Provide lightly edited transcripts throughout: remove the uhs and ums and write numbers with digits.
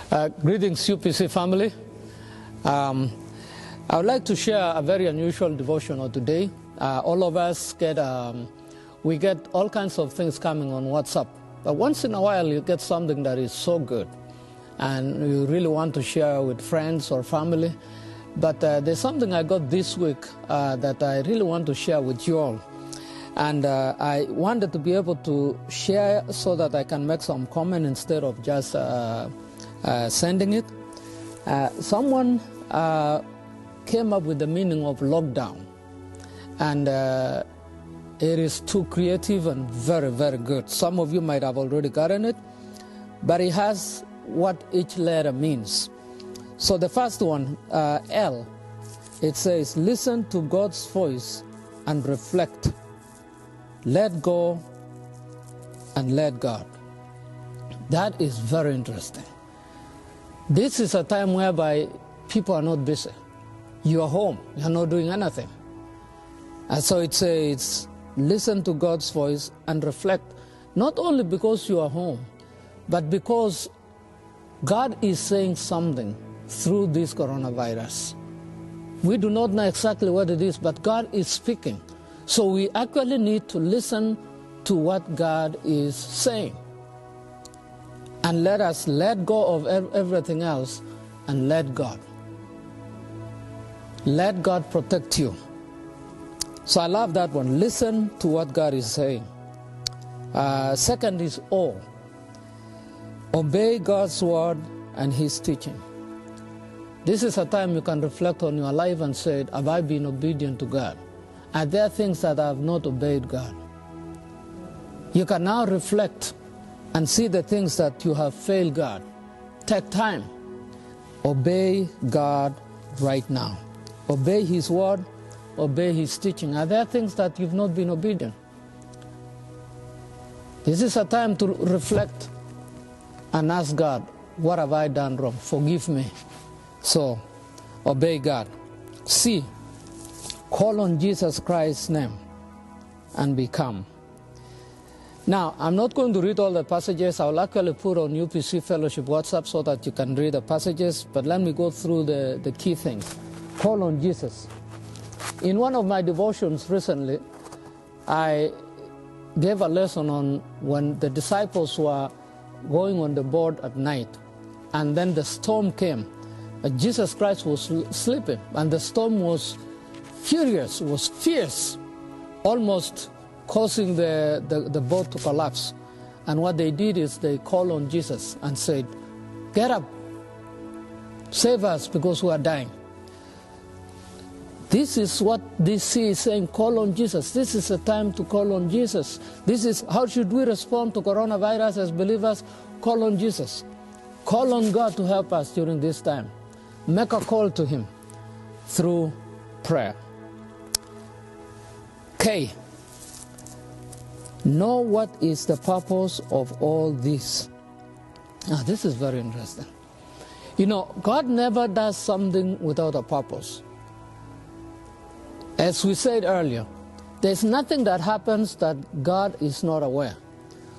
Greetings, UPC family. I would like to share a very unusual devotional today. All of us we get all kinds of things coming on WhatsApp. But once in a while, you get something that is so good, and you really want to share with friends or family. But there's something I got this week that I really want to share with you all. And I wanted to be able to share so that I can make some comment instead of just sending it. Someone came up with the meaning of lockdown, and it is too creative and very, very good. Some of you might have already gotten it, but it has what each letter means. So the first one, L, it says, listen to God's voice and reflect. Let go and let God. That is very interesting. This is a time whereby people are not busy. You are home. You are not doing anything. And so it says, listen to God's voice and reflect, not only because you are home, but because God is saying something through this coronavirus. We do not know exactly what it is, but God is speaking. So we actually need to listen to what God is saying. And let us let go of everything else and let God. Let God protect you. So I love that one. Listen to what God is saying. Second is O. Obey God's word and His teaching. This is a time you can reflect on your life and say, have I been obedient to God? Are there things that I have not obeyed God? You can now reflect and see the things that you have failed God. Take time. Obey God right now. Obey His word. Obey His teaching. Are there things that you've not been obedient? This is a time to reflect and ask God, what have I done wrong? Forgive me. So, obey God. C, call on Jesus Christ's name and be calm. Now, I'm not going to read all the passages. I'll actually put on UPC Fellowship WhatsApp so that you can read the passages, but let me go through the key things. Call on Jesus. In one of my devotions recently, I gave a lesson on when the disciples were going on the boat at night, and then the storm came. Jesus Christ was sleeping, and the storm was furious, was fierce, almost causing the boat to collapse. And what they did is they called on Jesus and said, get up, save us because we are dying. This is what this C is saying, call on Jesus. This is a time to call on Jesus. This is how should we respond to coronavirus as believers? Call on Jesus. Call on God to help us during this time. Make a call to Him through prayer. K, know what is the purpose of all this. Now, this is very interesting. You know, God never does something without a purpose. As we said earlier, there's nothing that happens that God is not aware.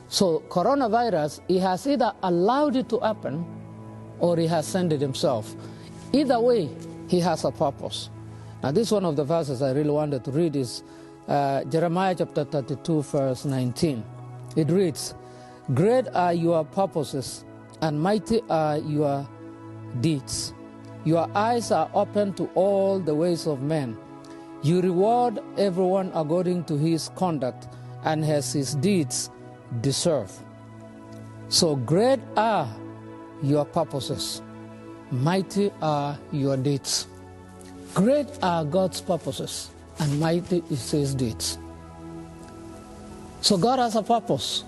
So coronavirus, He has either allowed it to happen or He has sent it Himself. Either way, He has a purpose. Now, this is one of the verses I really wanted to read is Jeremiah chapter 32, verse 19. It reads, great are your purposes and mighty are your deeds. Your eyes are open to all the ways of men. You reward everyone according to his conduct and as his deeds deserve. So great are your purposes. Mighty are your deeds. Great are God's purposes, and mighty is His deeds. So God has a purpose.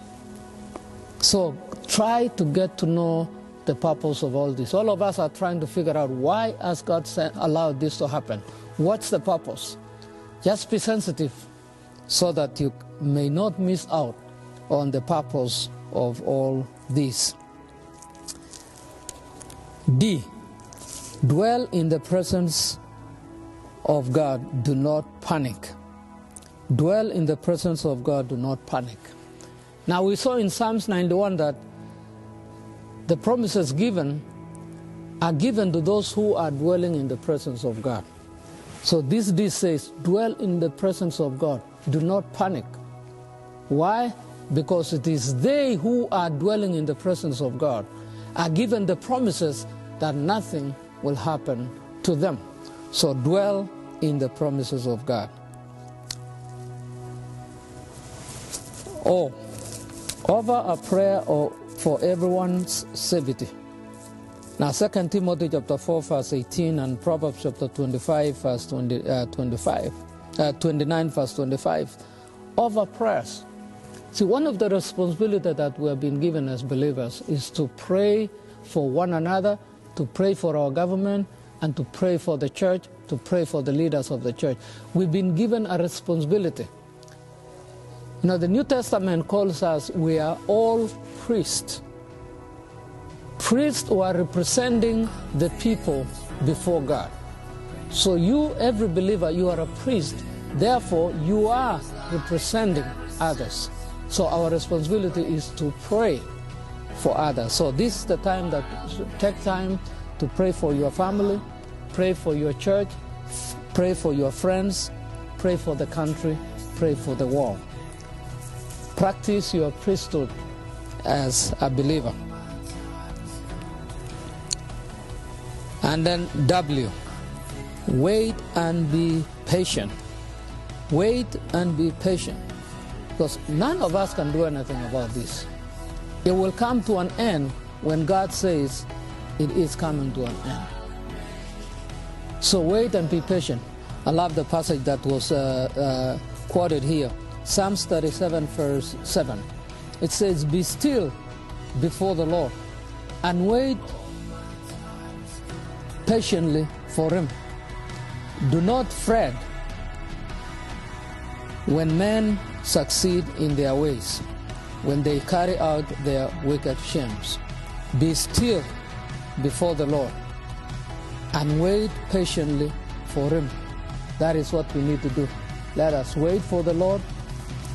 So try to get to know the purpose of all this. All of us are trying to figure out why has God allowed this to happen? What's the purpose? Just be sensitive so that you may not miss out on the purpose of all this. D, dwell in the presence of God, do not panic. Dwell in the presence of God, do not panic. Now we saw in Psalms 91 that the promises given are given to those who are dwelling in the presence of God. So this says, dwell in the presence of God. Do not panic. Why? Because it is they who are dwelling in the presence of God are given the promises that nothing will happen to them. So dwell in the promises of God. Oh, offer a prayer for everyone's safety. Now 2 Timothy chapter 4 verse 18 and Proverbs chapter 25 verse 29 verse 25. Offer prayers. See, one of the responsibilities that we have been given as believers is to pray for one another, to pray for our government, and to pray for the church, to pray for the leaders of the church. We've been given a responsibility. You know, the New Testament calls us, we are all priests. Priests who are representing the people before God. So you, every believer, you are a priest. Therefore, you are representing others. So our responsibility is to pray for others. So this is the time that take time to pray for your family, pray for your church, pray for your friends, pray for the country, pray for the world. Practice your priesthood as a believer. And then W, wait and be patient. Wait and be patient. Because none of us can do anything about this. It will come to an end when God says it is coming to an end. So wait and be patient. I love the passage that was quoted here. Psalms 37 verse 7. It says, be still before the Lord and wait patiently for him. Do not fret when men succeed in their ways, when they carry out their wicked schemes. Be still before the Lord and wait patiently for him. That is what we need to do. Let us wait for the Lord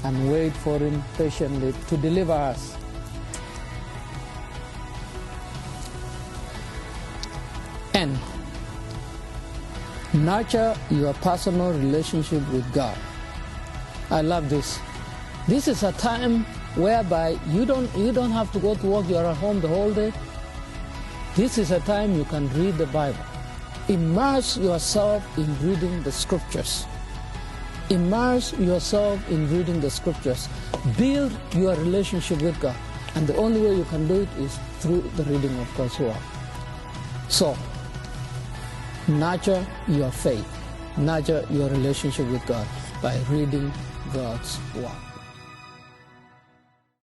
and wait for him patiently to deliver us. And nurture your personal relationship with God. I love this. This is a time whereby you don't have to go to work. You are at home the whole day. This is a time you can read the Bible. Immerse yourself in reading the scriptures. Immerse yourself in reading the scriptures. Build your relationship with God. And the only way you can do it is through the reading of God's word. So, nurture your faith. Nurture your relationship with God by reading God's word.